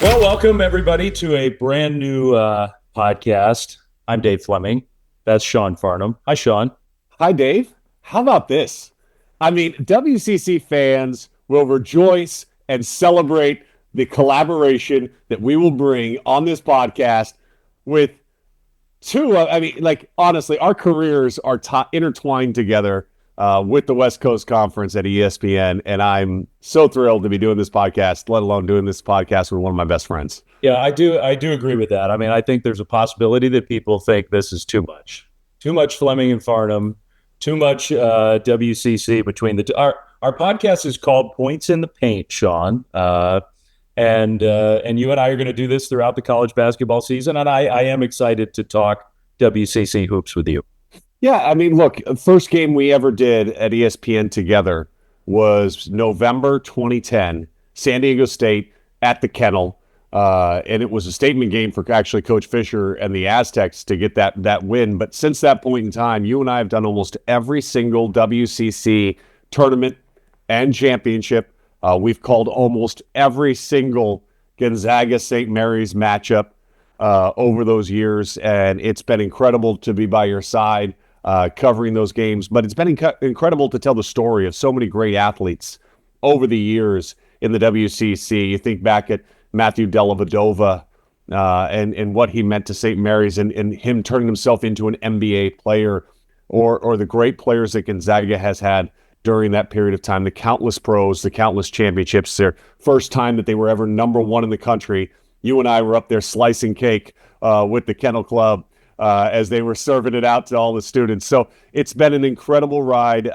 Well, welcome everybody to a brand new podcast. I'm Dave Flemming. That's Sean Farnham. Hi, Sean. Hi, Dave. How about this? I mean, WCC fans will rejoice and celebrate the collaboration that we will bring on this podcast with two. Honestly, our careers are intertwined together with the West Coast Conference at ESPN, and I'm so thrilled to be doing this podcast, let alone doing this podcast with one of my best friends. Yeah, I do agree with that. I mean, I think there's a possibility that people think this is too much Fleming and Farnham, too much WCC between the two. Our podcast is called Points in the Paint, Sean, and you and I are going to do this throughout the college basketball season, and I am excited to talk WCC hoops with you. Yeah, I mean, look, first game we ever did at ESPN together was November 2010, San Diego State at the Kennel. And it was a statement game for actually Coach Fisher and the Aztecs to get that win. But since that point in time, you and I have done almost every single WCC tournament and championship. We've called almost every single Gonzaga-St. Mary's matchup over those years, and it's been incredible to be by your side covering those games. But it's been incredible to tell the story of so many great athletes over the years in the WCC. You think back at Matthew Dellavedova and what he meant to St. Mary's and him turning himself into an NBA player, or the great players that Gonzaga has had during that period of time, the countless pros, the countless championships, their first time that they were ever number one in the country. You and I were up there slicing cake with the Kennel Club as they were serving it out to all the students. So it's been an incredible ride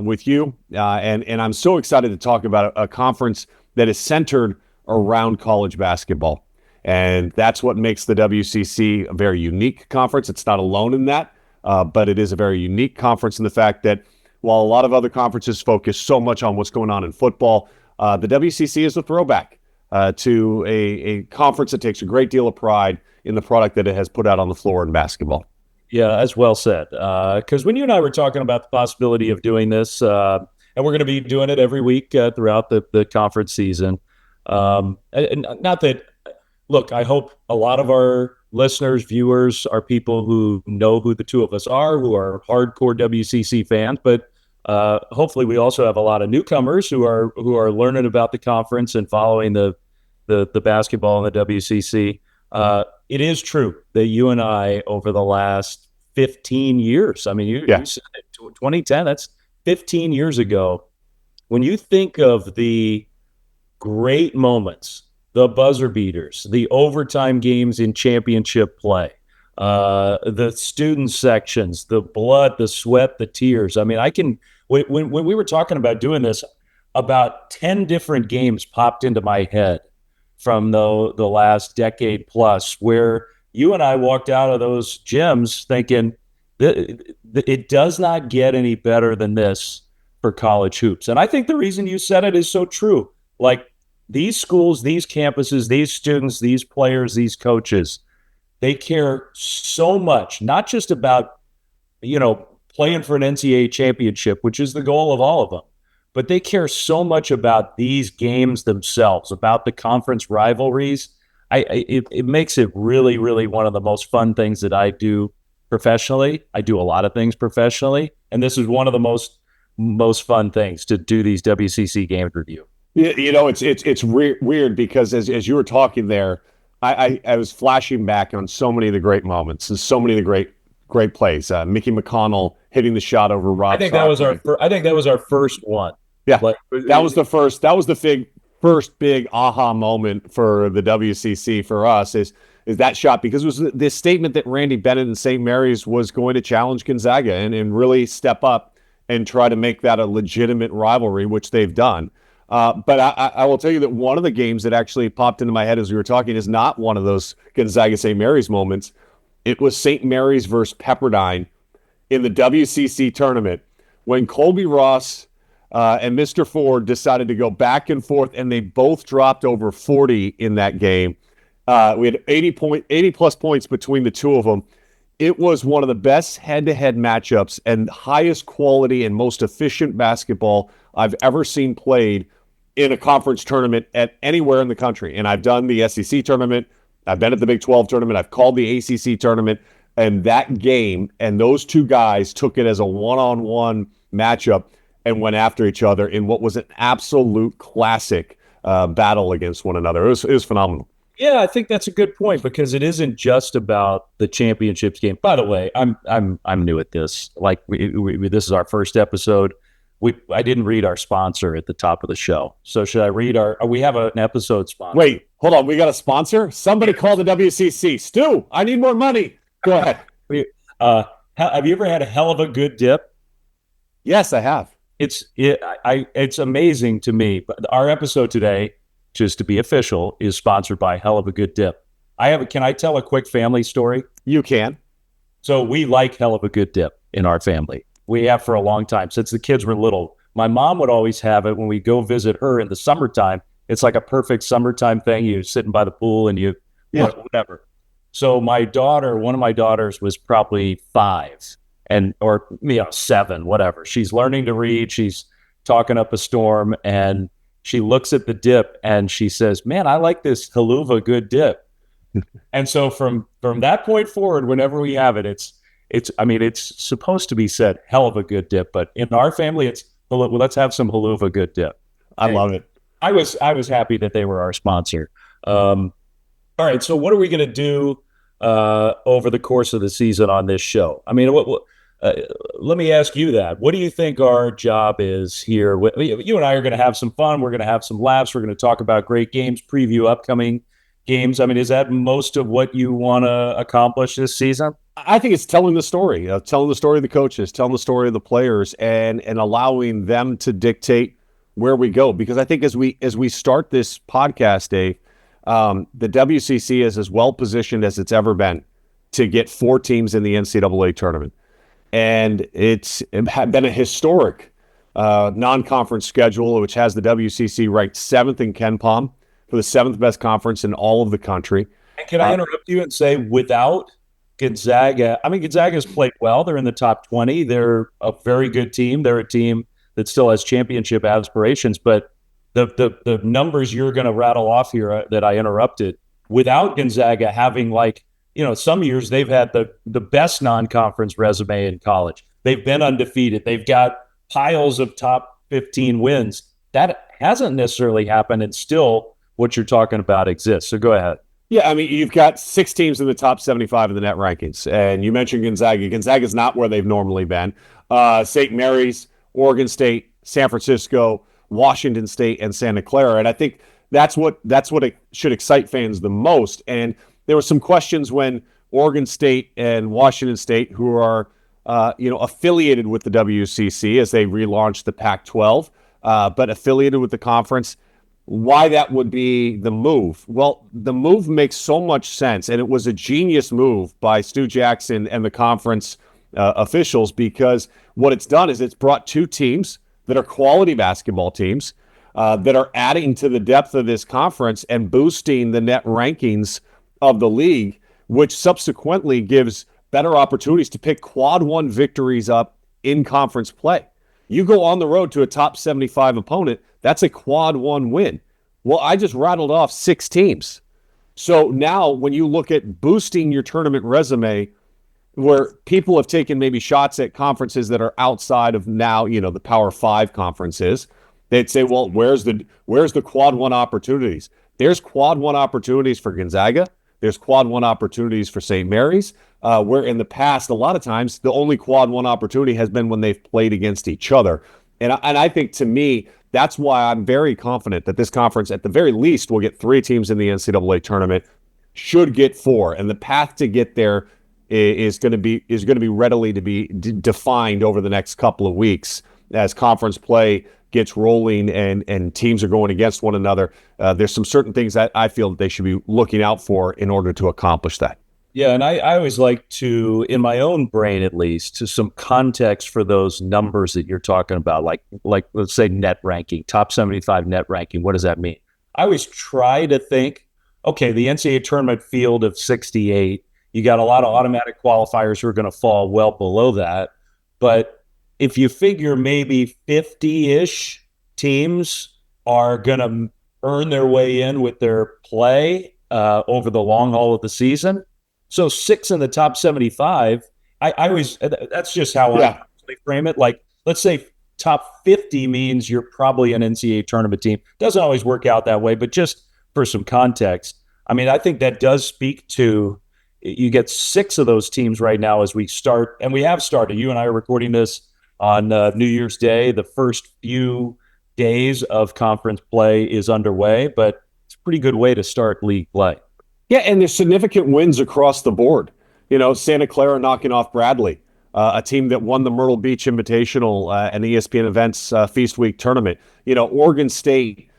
with you, and I'm so excited to talk about a conference that is centered around college basketball. And that's what makes the WCC a very unique conference. It's not alone in that, but it is a very unique conference in the fact that while a lot of other conferences focus so much on what's going on in football, the WCC is a throwback to a conference that takes a great deal of pride in the product that it has put out on the floor in basketball. Yeah, that's well said. Because when you and I were talking about the possibility of doing this, and we're going to be doing it every week throughout the conference season, and not that, look, I hope a lot of our listeners, viewers are people who know who the two of us are, who are hardcore WCC fans, but hopefully we also have a lot of newcomers who are learning about the conference and following the basketball in the WCC. It is true that you and I, over the last 15 years, I mean, you said it, 2010, that's 15 years ago. When you think of the great moments, the buzzer beaters, the overtime games in championship play, the student sections, the blood, the sweat, the tears. I mean, when we were talking about doing this, about 10 different games popped into my head from the last decade plus, where you and I walked out of those gyms thinking it does not get any better than this for college hoops. And I think the reason you said it is so true. Like, these schools, these campuses, these students, these players, these coaches, they care so much, not just about, playing for an NCAA championship, which is the goal of all of them, but they care so much about these games themselves, about the conference rivalries. It makes it really, really one of the most fun things that I do professionally. I do a lot of things professionally, and this is one of the most fun things, to do these WCC games review. It's weird because as you were talking there, I was flashing back on so many of the great moments and so many of the great plays. Mickey McConnell hitting the shot over Rob. I think that was our first one. Yeah, that was the first. That was the first big aha moment for the WCC for us. Is that shot, because it was this statement that Randy Bennett and St. Mary's was going to challenge Gonzaga and really step up and try to make that a legitimate rivalry, which they've done. But I will tell you that one of the games that actually popped into my head as we were talking is not one of those Gonzaga-St. Mary's moments. It was St. Mary's versus Pepperdine in the WCC tournament when Colby Ross and Mr. Ford decided to go back and forth, and they both dropped over 40 in that game. We had 80 plus points between the two of them. It was one of the best head-to-head matchups and highest quality and most efficient basketball I've ever seen played in a conference tournament at anywhere in the country. And I've done the SEC tournament. I've been at the Big 12 tournament. I've called the ACC tournament. And that game and those two guys took it as a one-on-one matchup and went after each other in what was an absolute classic battle against one another. It was phenomenal. Yeah, I think that's a good point because it isn't just about the championships game. By the way, I'm new at this. Like this is our first episode. I didn't read our sponsor at the top of the show. So should I read we have an episode sponsor. Wait, hold on. We got a sponsor? Somebody call the WCC. Stu, I need more money. Go ahead. Have you ever had a hell of a good dip? Yes, I have. It's amazing to me. But our episode today, just to be official, is sponsored by Hell of a Good Dip. Can I tell a quick family story? You can. So we like Hell of a Good Dip in our family. We have for a long time, since the kids were little. My mom would always have it when we go visit her in the summertime. It's like a perfect summertime thing. You're sitting by the pool and whatever. So one of my daughters was probably 5 or 7, whatever. She's learning to read. She's talking up a storm and she looks at the dip and she says, "Man, I like this Haluva good dip." And so from that point forward, whenever we have it, it's supposed to be said hell of a good dip, but in our family, it's let's have some Haluva good dip. I love it. I was happy that they were our sponsor. All right, so what are we going to do over the course of the season on this show? I mean, let me ask you that. What do you think our job is here? You and I are going to have some fun. We're going to have some laughs. We're going to talk about great games, preview upcoming games. I mean, is that most of what you want to accomplish this season? I think it's telling the story of the coaches, telling the story of the players, and allowing them to dictate where we go. Because I think as we start this podcast, Dave, the WCC is as well positioned as it's ever been to get 4 teams in the NCAA tournament. And it's been a historic non-conference schedule, which has the WCC ranked 7th in KenPom for the 7th best conference in all of the country. And can I interrupt you and say, without Gonzaga, I mean, Gonzaga's played well. They're in the top 20. They're a very good team. They're a team that still has championship aspirations. But the numbers you're going to rattle off here that I interrupted, without Gonzaga having some years they've had the best non-conference resume in college. They've been undefeated. They've got piles of top 15 wins. That hasn't necessarily happened, and still what you're talking about exists. So go ahead. Yeah, I mean, you've got 6 teams in the top 75 of the net rankings, and you mentioned Gonzaga. Gonzaga's not where they've normally been. St. Mary's, Oregon State, San Francisco, Washington State, and Santa Clara, and I think that's what it should excite fans the most. And there were some questions when Oregon State and Washington State, who are affiliated with the WCC as they relaunched the Pac-12, but affiliated with the conference, why that would be the move. Well, the move makes so much sense, and it was a genius move by Stu Jackson and the conference officials, because what it's done is it's brought 2 teams that are quality basketball teams that are adding to the depth of this conference and boosting the net rankings of the league, which subsequently gives better opportunities to pick quad 1 victories up in conference play. You go on the road to a top 75 opponent, that's a quad 1 win. Well, I just rattled off 6 teams. So now when you look at boosting your tournament resume, where people have taken maybe shots at conferences that are outside of now, the Power 5 conferences, they'd say, well, where's the quad 1 opportunities? There's quad 1 opportunities for Gonzaga. There's quad 1 opportunities for St. Mary's, where in the past, a lot of times, the only quad 1 opportunity has been when they've played against each other. And I think, to me, that's why I'm very confident that this conference, at the very least, will get 3 teams in the NCAA tournament, should get 4. And the path to get there is going to be readily to be defined over the next couple of weeks as conference play gets rolling and teams are going against one another. There's some certain things that I feel that they should be looking out for in order to accomplish that. Yeah, and I always like to, in my own brain at least, to some context for those numbers that you're talking about, like let's say net ranking, top 75 net ranking. What does that mean? I always try to think, okay, the NCAA tournament field of 68, you got a lot of automatic qualifiers who are going to fall well below that. But if you figure maybe 50-ish teams are going to earn their way in with their play over the long haul of the season. So 6 in the top 75, I always, that's just how I frame it. Like, let's say top 50 means you're probably an NCAA tournament team. Doesn't always work out that way, but just for some context, I mean, I think that does speak to you get 6 of those teams right now as we start, and we have started. You and I are recording this on New Year's Day. The first few days of conference play is underway, but it's a pretty good way to start league play. Yeah, and there's significant wins across the board. You know, Santa Clara knocking off Bradley, a team that won the Myrtle Beach Invitational and the ESPN Events Feast Week tournament. You know, Oregon State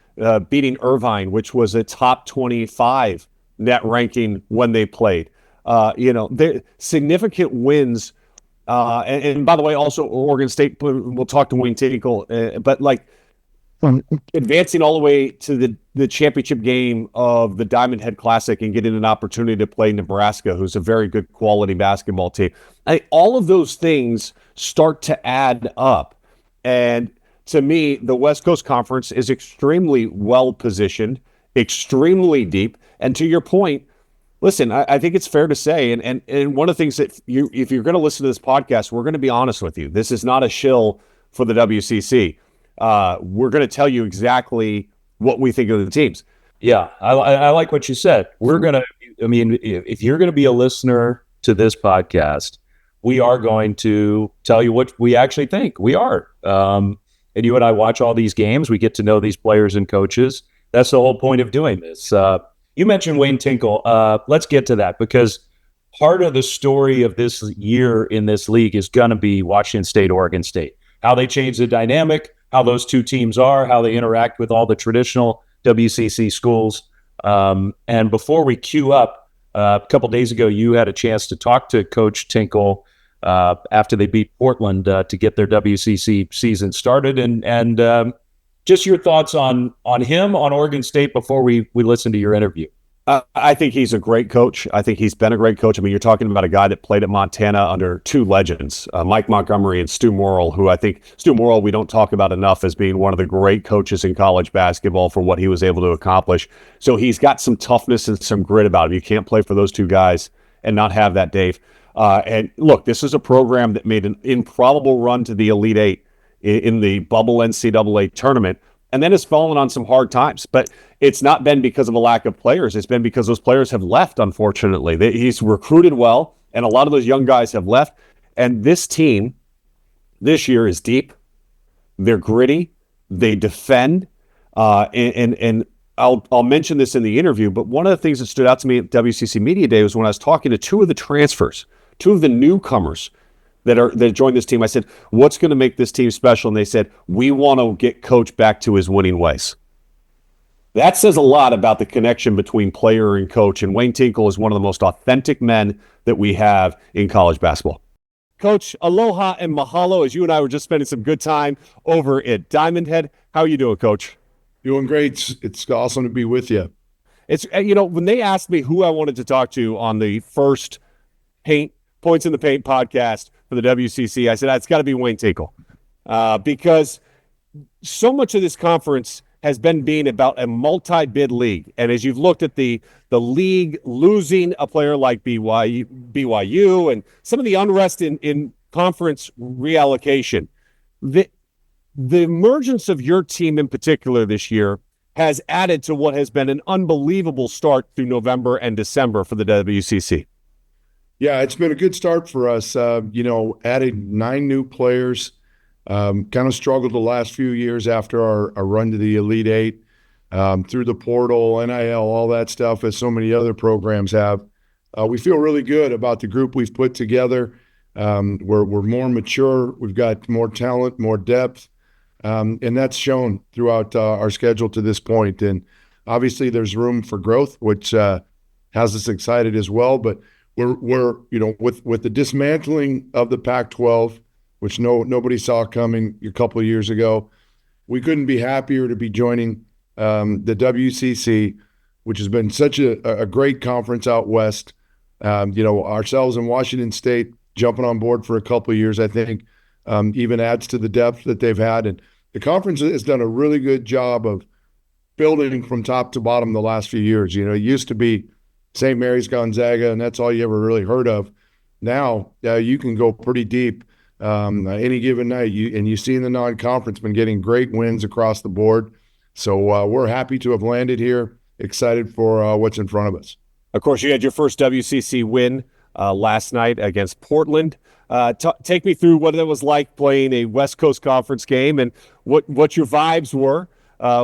beating Irvine, which was a top 25 net ranking when they played. You know, significant wins. And by the way, also Oregon State, we'll talk to Wayne Tinkle, but like advancing all the way to the championship game of the Diamond Head Classic and getting an opportunity to play Nebraska, who's a very good quality basketball team. All of those things start to add up. And to me, the West Coast Conference is extremely well positioned, extremely deep. And to your point, listen, I think it's fair to say, and one of the things that if you're going to listen to this podcast, we're going to be honest with you. This is not a shill for the WCC. We're going to tell you exactly what we think of the teams. Yeah, I like what you said. We're going to, I mean, if you're going to be a listener to this podcast, we are going to tell you what we actually think. We are. And you and I watch all these games. We get to know these players and coaches. That's the whole point of doing this. You mentioned Wayne Tinkle. Let's get to that, because part of the story of this year in this league is going to be Washington State, Oregon State, how they change the dynamic, how those two teams are, how they interact with all the traditional WCC schools. And before we queue up, a couple days ago, you had a chance to talk to Coach Tinkle after they beat Portland to get their WCC season started. And just your thoughts on him, on Oregon State, before we listen to your interview. I think he's a great coach. I think he's been a great coach. I mean, you're talking about a guy that played at Montana under two legends, Mike Montgomery and Stu Morrill, who I think Stu Morrill we don't talk about enough as being one of the great coaches in college basketball for what he was able to accomplish. So he's got some toughness and some grit about him. You can't play for those two guys and not have that, Dave. And look, this is a program that made an improbable run to the Elite Eight in the bubble NCAA tournament, and then has fallen on some hard times. But it's not been because of a lack of players. It's been because those players have left, unfortunately. He's recruited well, and a lot of those young guys have left. And this team this year is deep. They're gritty. They defend. And I'll mention this in the interview, but one of the things that stood out to me at WCC Media Day was when I was talking to two of the transfers, two of the newcomers that joined this team. I said, what's going to make this team special? And they said, we want to get Coach back to his winning ways. That says a lot about the connection between player and coach. And Wayne Tinkle is one of the most authentic men that we have in college basketball. Coach, aloha and mahalo, as you and I were just spending some good time over at Diamond Head. How are you doing, Coach? Doing great. It's awesome to be with you. It's, you know, when they asked me who I wanted to talk to on the first Points in the Paint podcast for the WCC, I said, it's got to be Wayne Tinkle. Because so much of this conference has been being about a multi-bid league. And as you've looked at the league losing a player like BYU and some of the unrest in conference reallocation, the emergence of your team in particular this year has added to what has been an unbelievable start through November and December for the WCC. Yeah, it's been a good start for us. Added 9 new players. Kind of struggled the last few years after our run to the Elite Eight, through the portal, NIL, all that stuff, as so many other programs have. We feel really good about the group we've put together. We're more mature. We've got more talent, more depth, and that's shown throughout our schedule to this point. And obviously, there's room for growth, which has us excited as well. But we're with the dismantling of the Pac-12, which nobody saw coming a couple of years ago, we couldn't be happier to be joining the WCC, which has been such a great conference out west. Ourselves in Washington State jumping on board for a couple of years, I think, even adds to the depth that they've had. And the conference has done a really good job of building from top to bottom the last few years. It used to be St. Mary's, Gonzaga, and that's all you ever really heard of. Now you can go pretty deep any given night. You see in the non-conference been getting great wins across the board. So we're happy to have landed here, excited for what's in front of us. Of course, you had your first WCC win last night against Portland. Take me through what it was like playing a West Coast Conference game and what your vibes were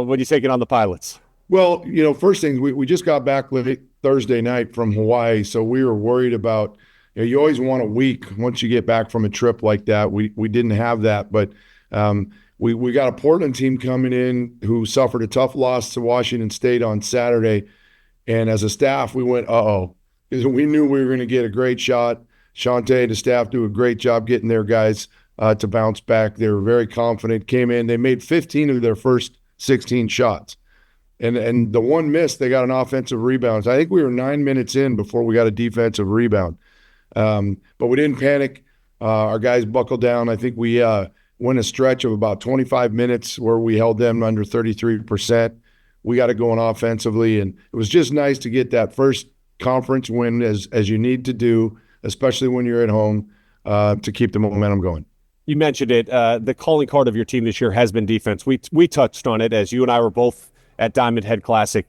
when you taking on the Pilots. Well, first thing, we just got back late Thursday night from Hawaii, so we were worried about, you always want a week once you get back from a trip like that. We didn't have that, but we got a Portland team coming in who suffered a tough loss to Washington State on Saturday, and as a staff, we went, uh-oh, because we knew we were going to get a great shot. Shante and the staff do a great job getting their guys to bounce back. They were very confident, came in. They made 15 of their first 16 shots. And the one miss, they got an offensive rebound. So I think we were 9 minutes in before we got a defensive rebound. But we didn't panic. Our guys buckled down. I think we went a stretch of about 25 minutes where we held them under 33%. We got it going offensively, and it was just nice to get that first conference win as you need to do, especially when you're at home, to keep the momentum going. You mentioned it. The calling card of your team this year has been defense. We touched on it as you and I were both at Diamond Head Classic.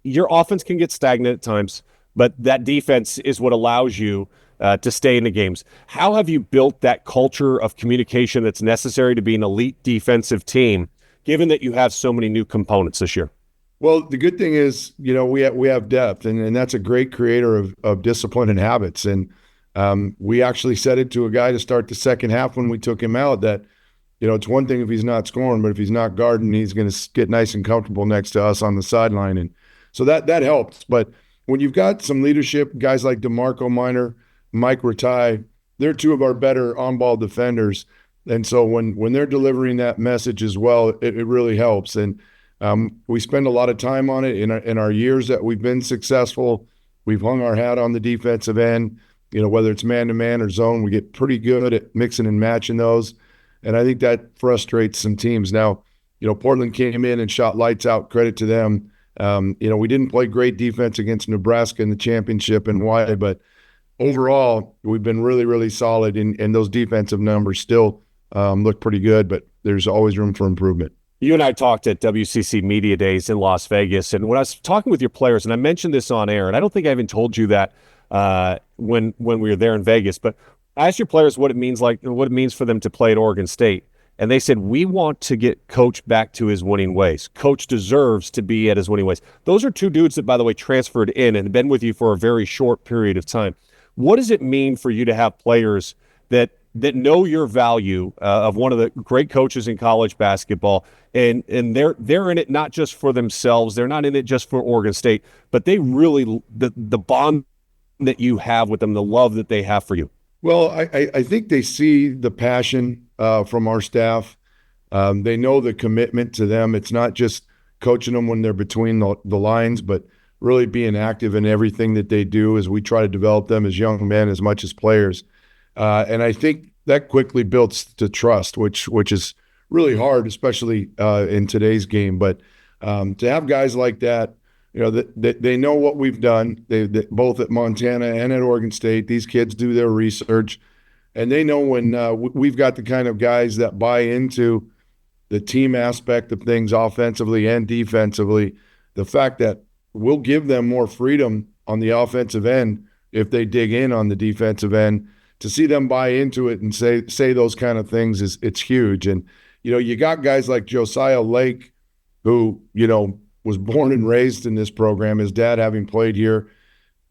Your offense can get stagnant at times, but that defense is what allows you to stay in the games. How have you built that culture of communication that's necessary to be an elite defensive team, given that you have so many new components this year? Well, the good thing is, we have depth, and that's a great creator of discipline and habits. And we actually said it to a guy to start the second half when we took him out that, it's one thing if he's not scoring, but if he's not guarding, he's going to get nice and comfortable next to us on the sideline. And so that helps. But when you've got some leadership, guys like DeMarco Minor, Mike Ratai, they're two of our better on-ball defenders. And so when they're delivering that message as well, it really helps. And we spend a lot of time on it in our years that we've been successful. We've hung our hat on the defensive end, whether it's man-to-man or zone, we get pretty good at mixing and matching those. And I think that frustrates some teams. Now, Portland came in and shot lights out, credit to them. We didn't play great defense against Nebraska in the championship and why, but overall, we've been really, really solid, and those defensive numbers still look pretty good, but there's always room for improvement. You and I talked at WCC Media Days in Las Vegas, and when I was talking with your players, and I mentioned this on air, and I don't think I even told you that when we were there in Vegas, but I asked your players what it means for them to play at Oregon State, and they said, we want to get Coach back to his winning ways. Coach deserves to be at his winning ways. Those are two dudes that, by the way, transferred in and have been with you for a very short period of time. What does it mean for you to have players that know your value of one of the great coaches in college basketball, and they're in it not just for themselves, they're not in it just for Oregon State, but they really the bond that you have with them, the love that they have for you? Well, I think they see the passion from our staff. They know the commitment to them. It's not just coaching them when they're between the lines, but really being active in everything that they do as we try to develop them as young men as much as players. And I think that quickly builds to trust, which is really hard, especially in today's game. But to have guys like that, they know what we've done. They both at Montana and at Oregon State. These kids do their research, and they know when we've got the kind of guys that buy into the team aspect of things offensively and defensively. The fact that we'll give them more freedom on the offensive end if they dig in on the defensive end. To see them buy into it and say those kind of things it's huge. And you got guys like Josiah Lake, who was born and raised in this program. His dad, having played here,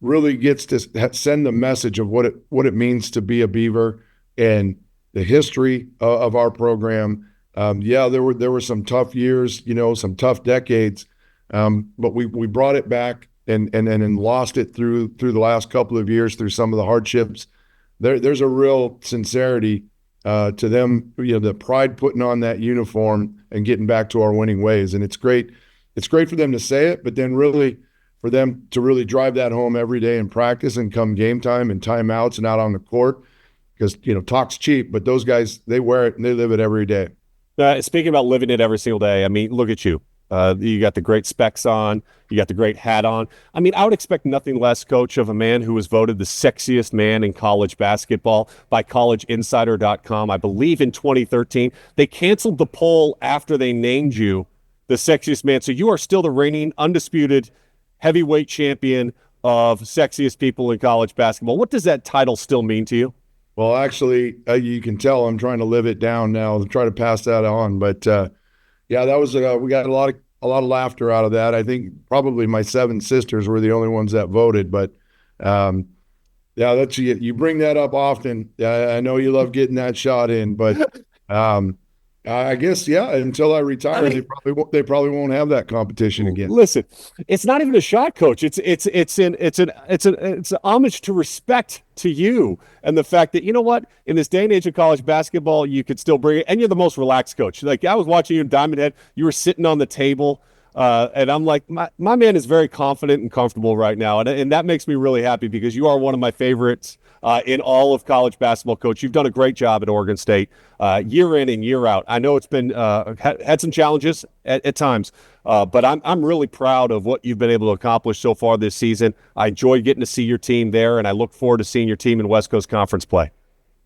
really gets to send the message of what it means to be a Beaver and the history of our program. There were some tough years, some tough decades, but we brought it back and lost it through the last couple of years through some of the hardships. There's a real sincerity to them, the pride putting on that uniform and getting back to our winning ways. And it's great. It's great for them to say it, but then really for them to really drive that home every day in practice and come game time and timeouts and out on the court, because, talk's cheap, but those guys, they wear it and they live it every day. Speaking about living it every single day, I mean, look at you. You got the great specs on. You got the great hat on. I mean, I would expect nothing less, Coach, of a man who was voted the sexiest man in college basketball by collegeinsider.com, I believe in 2013. They canceled the poll after they named you the sexiest man. So you are still the reigning, undisputed heavyweight champion of sexiest people in college basketball. What does that title still mean to you? Well, actually, you can tell I'm trying to live it down now and try to pass that on. But yeah, that was we got a lot of laughter out of that. I think probably my 7 sisters were the only ones that voted. But yeah, that's you bring that up often. I know you love getting that shot in, but I guess yeah. Until I retire, they probably won't have that competition again. Listen, it's not even a shot, Coach. It's an homage to respect to you and the fact that, you know what, in this day and age of college basketball, you could still bring it, and you're the most relaxed coach. Like, I was watching you in Diamond Head, you were sitting on the table, and I'm like, my man is very confident and comfortable right now, and that makes me really happy because you are one of my favorites in all of college basketball, Coach. You've done a great job at Oregon State year in and year out. I know it's been had some challenges at times, but I'm really proud of what you've been able to accomplish so far this season. I enjoy getting to see your team there, and I look forward to seeing your team in West Coast Conference play.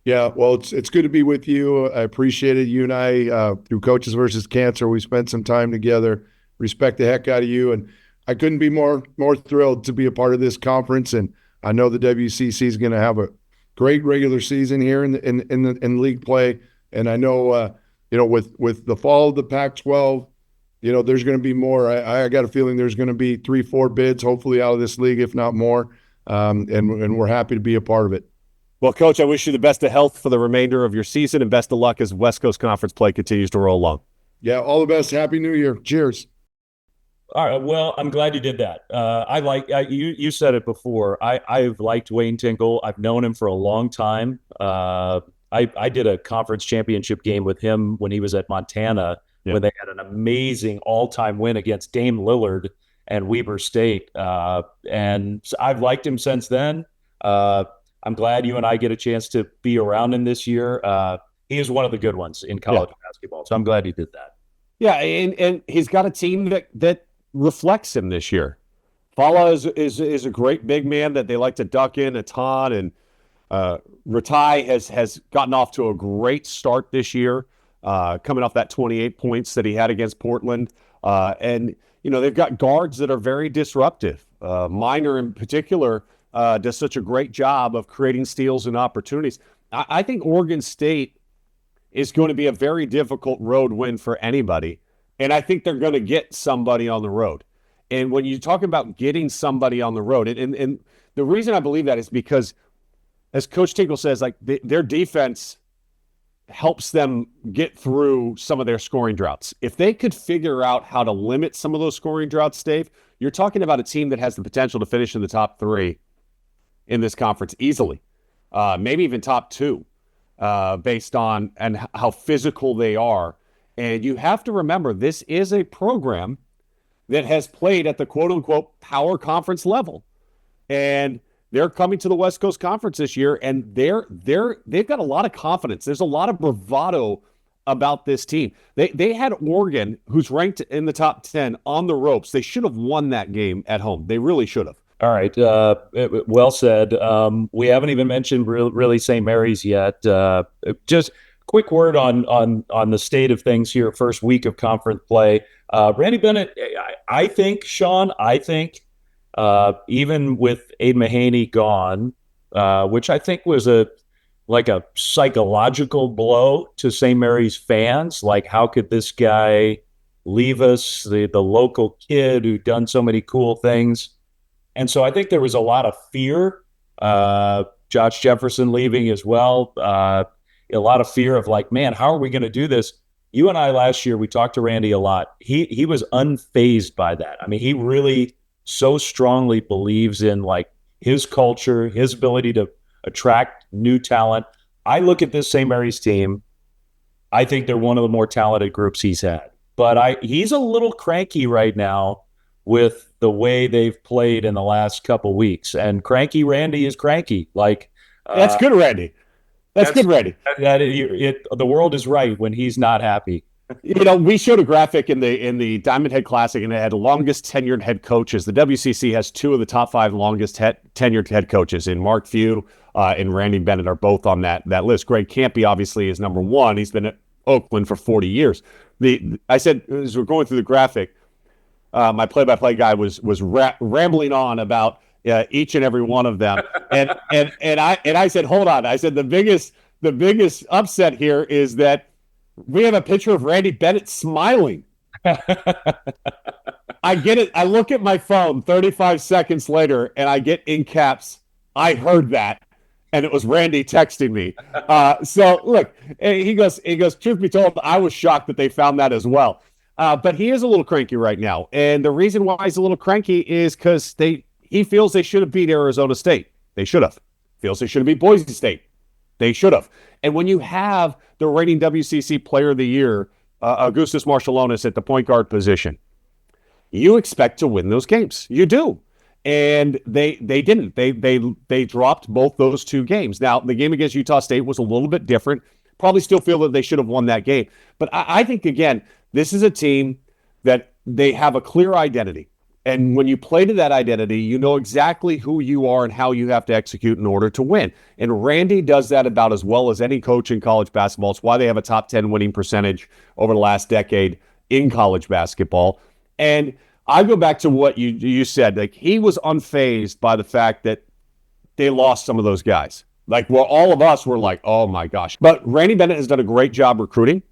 Yeah, well, it's good to be with you. I appreciate it. You and I, through Coaches versus Cancer, we spent some time together. Respect the heck out of you, and I couldn't be more thrilled to be a part of this conference. And I know the WCC is going to have a great regular season here in league play. And I know with the fall of the Pac-12, there's going to be more. I got a feeling there's going to be 3-4 bids, hopefully out of this league, if not more. And we're happy to be a part of it. Well, Coach, I wish you the best of health for the remainder of your season and best of luck as West Coast Conference play continues to roll along. Yeah, all the best. Happy New Year. Cheers. All right. Well, I'm glad you did that. You said it before. I've liked Wayne Tinkle. I've known him for a long time. I did a conference championship game with him when he was at Montana when they had an amazing all-time win against Dame Lillard and Weber State. And I've liked him since then. I'm glad you and I get a chance to be around him this year. He is one of the good ones in college basketball. So I'm glad he did that. Yeah, and he's got a team that reflects him this year. Fala is a great big man that they like to duck in a ton, and Ratai has gotten off to a great start this year, coming off that 28 points that he had against Portland. And they've got guards that are very disruptive. Minor in particular does such a great job of creating steals and opportunities. I think Oregon State is going to be a very difficult road win for anybody. And I think they're going to get somebody on the road. And when you talk about getting somebody on the road, and the reason I believe that is because, as Coach Tinkle says, like their defense helps them get through some of their scoring droughts. If they could figure out how to limit some of those scoring droughts, Dave, you're talking about a team that has the potential to finish in the top 3 in this conference easily, maybe even top 2, based on and how physical they are. And you have to remember, this is a program that has played at the quote-unquote power conference level. And they're coming to the West Coast Conference this year, and they've got a lot of confidence. There's a lot of bravado about this team. They had Oregon, who's ranked in the top 10, on the ropes. They should have won that game at home. They really should have. All right. Well said. We haven't even mentioned really St. Mary's yet. Just quick word on the state of things here. First week of conference play. Randy Bennett, I think, Sean, even with Aiden Mahaney gone, which I think was a psychological blow to St. Mary's fans. Like, how could this guy leave us, the local kid who'd done so many cool things? And so I think there was a lot of fear. Josh Jefferson leaving as well. A lot of fear of like, man, how are we going to do this? You and I last year, we talked to Randy a lot. He was unfazed by that. I mean, he really so strongly believes in like his culture, his ability to attract new talent. I look at this St. Mary's team. I think they're one of the more talented groups he's had. But he's a little cranky right now with the way they've played in the last couple weeks. And cranky Randy is cranky. Like that's good, Randy. That's good, Randy. The world is right when he's not happy. We showed a graphic in the Diamond Head Classic, and it had the longest tenured head coaches. The WCC has two of the top five longest tenured head coaches, and Mark Few and Randy Bennett are both on that list. Greg Campy obviously is number one. He's been at Oakland for 40 years. I said, as we're going through the graphic, my play-by-play guy was rambling on about each and every one of them, and I said, hold on. I said the biggest upset here is that we have a picture of Randy Bennett smiling. I get it. I look at my phone 35 seconds later, and I get in caps, I heard that. And it was Randy texting me. So look, he goes, truth be told, I was shocked that they found that as well. But he is a little cranky right now. And the reason why he's a little cranky is because he feels they should have beat Arizona State. They should have. Feels they should have beat Boise State. They should have. And when you have the reigning WCC Player of the Year, Augustus Marshallonis at the point guard position, you expect to win those games. You do. And they didn't. They dropped both those two games. Now, the game against Utah State was a little bit different. Probably still feel that they should have won that game. But I think, again, this is a team that they have a clear identity. And when you play to that identity, you know exactly who you are and how you have to execute in order to win. And Randy does that about as well as any coach in college basketball. It's why they have a top 10 winning percentage over the last decade in college basketball. And I go back to what you said. Like, he was unfazed by the fact that they lost some of those guys. Like, well, all of us were like, oh my gosh. But Randy Bennett has done a great job recruiting.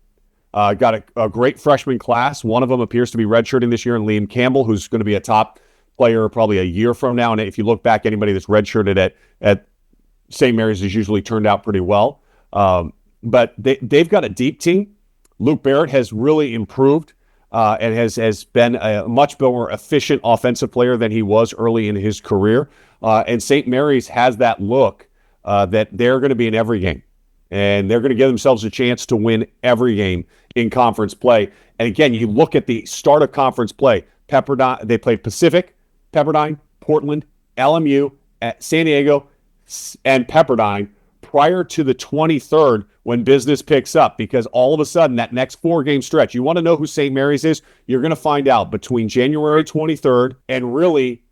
Got a great freshman class. One of them appears to be redshirting this year, and Liam Campbell, who's going to be a top player probably a year from now. And if you look back, anybody that's redshirted at St. Mary's has usually turned out pretty well. But they've got a deep team. Luke Barrett has really improved and has been a much more efficient offensive player than he was early in his career. And St. Mary's has that look that they're going to be in every game. And they're going to give themselves a chance to win every game in conference play. And again, you look at the start of conference play. Pepperdine, they played Pacific, Pepperdine, Portland, LMU, at San Diego, and Pepperdine prior to the 23rd when business picks up. Because all of a sudden, that next 4-game stretch, you want to know who St. Mary's is? You're going to find out between January 23rd and really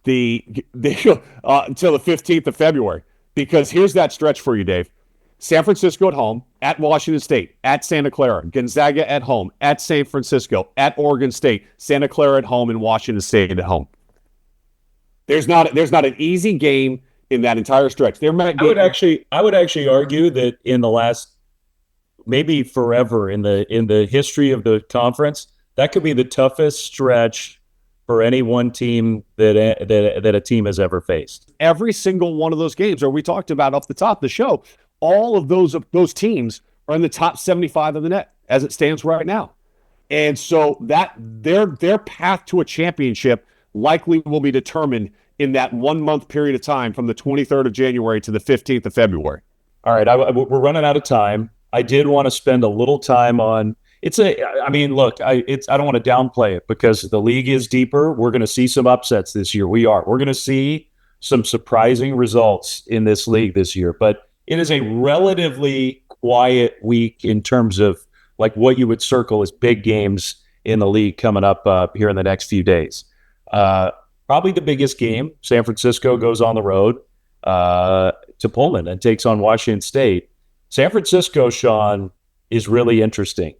until the 15th of February. Because here's that stretch for you, Dave. San Francisco at home, at Washington State, at Santa Clara, Gonzaga at home, at San Francisco, at Oregon State, Santa Clara at home, and Washington State at home. There's not an easy game in that entire stretch. I would actually argue that in the last, maybe forever in the history of the conference, that could be the toughest stretch for any one team that a team has ever faced. Every single one of those games, or we talked about off the top of the show, all of those teams are in the top 75 of the net as it stands right now. And so that their path to a championship likely will be determined in that 1 month period of time from the 23rd of January to the 15th of February. All right, we're running out of time. I did want to spend a little time on I don't want to downplay it because the league is deeper. We're going to see some upsets this year. We're going to see some surprising results in this league this year, but it is a relatively quiet week in terms of like what you would circle as big games in the league coming up here in the next few days. Probably the biggest game, San Francisco goes on the road to Pullman and takes on Washington State. San Francisco, Sean, is really interesting.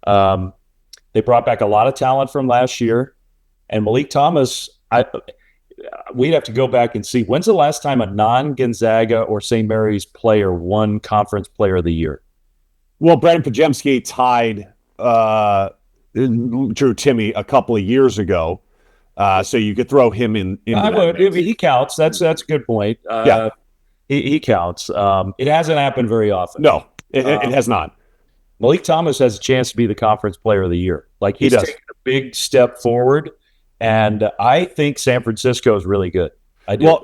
They brought back a lot of talent from last year, and Malik Thomas, we'd have to go back and see when's the last time a non-Gonzaga or St. Mary's player won Conference Player of the Year. Well, Brandon Pajemski tied Drew Timme a couple of years ago, so you could throw him in. He counts. That's a good point. Yeah, he counts. It hasn't happened very often. No, it has not. Malik Thomas has a chance to be the Conference Player of the Year. Like he's taken a big step forward, and I think San Francisco is really good. I do. Well,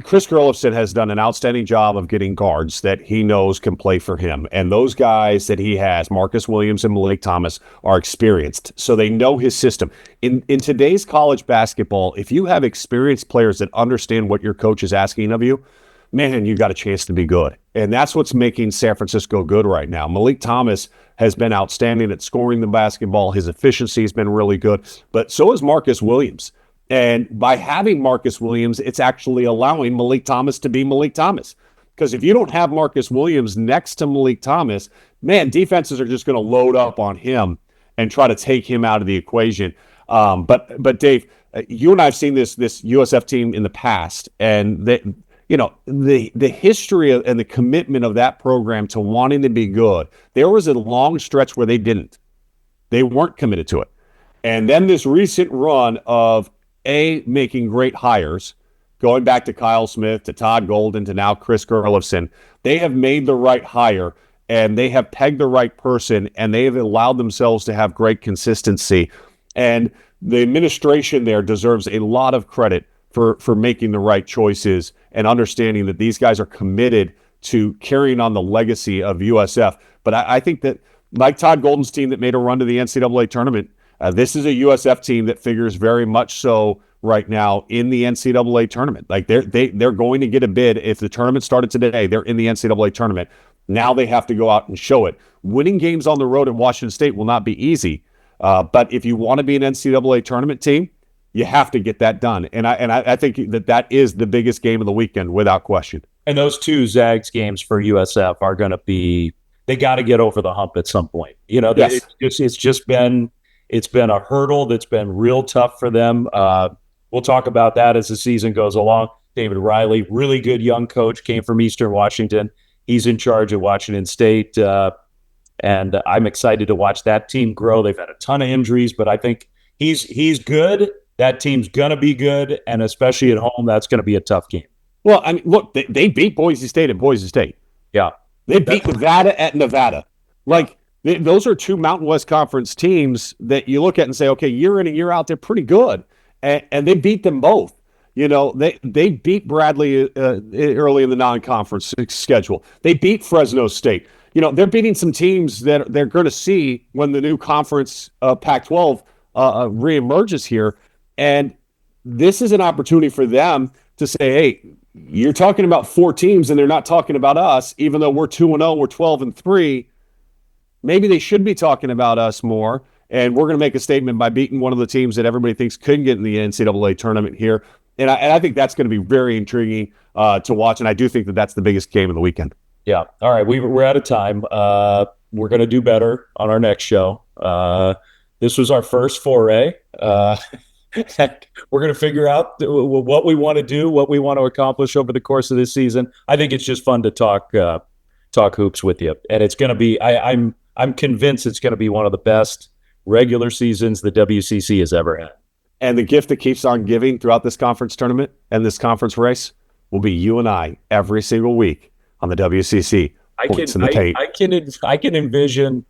Chris Gerlofson has done an outstanding job of getting guards that he knows can play for him. And those guys that he has, Marcus Williams and Malik Thomas, are experienced. So they know his system. In today's college basketball, if you have experienced players that understand what your coach is asking of you, man, you got a chance to be good. And that's what's making San Francisco good right now. Malik Thomas has been outstanding at scoring the basketball. His efficiency has been really good, but so is Marcus Williams. And by having Marcus Williams, it's actually allowing Malik Thomas to be Malik Thomas. Because if you don't have Marcus Williams next to Malik Thomas, man, defenses are just going to load up on him and try to take him out of the equation. But Dave, you and I have seen this USF team in the past, and the history and the commitment of that program to wanting to be good. There was a long stretch where they weren't committed to it. And then this recent run of making great hires, going back to Kyle Smith, to Todd Golden, to now Chris Gerlofson, they have made the right hire and they have pegged the right person and they have allowed themselves to have great consistency. And the administration there deserves a lot of credit for making the right choices and understanding that these guys are committed to carrying on the legacy of USF. But I think that, like Todd Golden's team that made a run to the NCAA tournament, this is a USF team that figures very much so right now in the NCAA tournament. Like they're going to get a bid. If the tournament started today, they're in the NCAA tournament. Now they have to go out and show it. Winning games on the road in Washington State will not be easy. But if you want to be an NCAA tournament team, you have to get that done. And I think that is the biggest game of the weekend without question. And those two Zags games for USF are going to be, they got to get over the hump at some point. Yes. It's been a hurdle that's been real tough for them. We'll talk about that as the season goes along. David Riley, really good young coach, came from Eastern Washington. He's in charge at Washington State. And I'm excited to watch that team grow. They've had a ton of injuries, but I think he's good. That team's going to be good, and especially at home, that's going to be a tough game. Well, I mean, look, they beat Boise State at Boise State. Yeah. They beat Nevada at Nevada. Like, those are two Mountain West Conference teams that you look at and say, okay, year in and year out, they're pretty good. And they beat them both. They beat Bradley early in the non-conference schedule. They beat Fresno State. They're beating some teams that they're going to see when the new conference, Pac-12, reemerges here. And this is an opportunity for them to say, hey, you're talking about four teams and they're not talking about us, even though we're 2-0, we're 12-3. Maybe they should be talking about us more. And we're going to make a statement by beating one of the teams that everybody thinks could get in the NCAA tournament here. And I think that's going to be very intriguing to watch. And I do think that that's the biggest game of the weekend. Yeah. All right. We're out of time. We're going to do better on our next show. This was our first foray. We're going to figure out what we want to do, what we want to accomplish over the course of this season. I think it's just fun to talk hoops with you. And it's going to be, I'm convinced it's going to be one of the best regular seasons the WCC has ever had. And the gift that keeps on giving throughout this conference tournament and this conference race will be you and I every single week on the WCC Points in the Paint. I can envision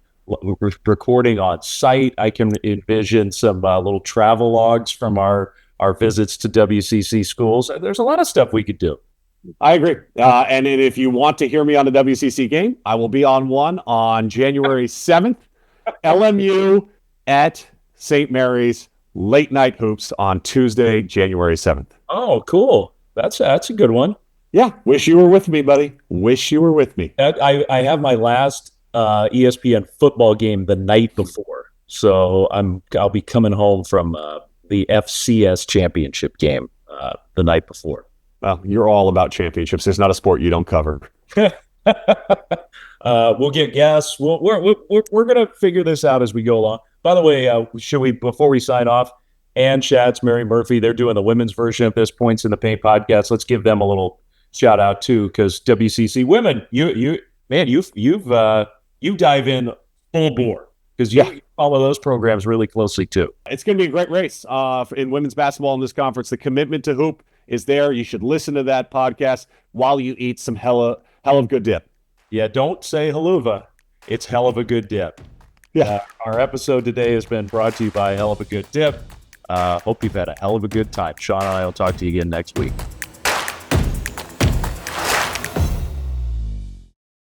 recording on site. I can envision some little travel logs from our visits to WCC schools. There's a lot of stuff we could do. I agree. And if you want to hear me on a WCC game, I will be on one on January 7th. LMU at St. Mary's, late night hoops on Tuesday, January 7th. Oh, cool. That's a good one. Yeah. Wish you were with me, buddy. Wish you were with me. I have my last ESPN football game the night before. So I'll be coming home from the FCS championship game the night before. Well, you're all about championships. There's not a sport you don't cover. We'll get guests. We're going to figure this out as we go along. By the way, before we sign off, Ann Schatz, Mary Murphy, they're doing the women's version of this Points in the Paint podcast. Let's give them a little shout out too, because WCC women, you dive in full bore because you follow those programs really closely too. It's going to be a great race in women's basketball in this conference. The commitment to hoop is there. You should listen to that podcast while you eat some hell of good dip. Yeah, don't say haluva. It's hell of a good dip. Yeah. Our episode today has been brought to you by Hell of a Good Dip. Hope you've had a hell of a good time. Sean and I will talk to you again next week.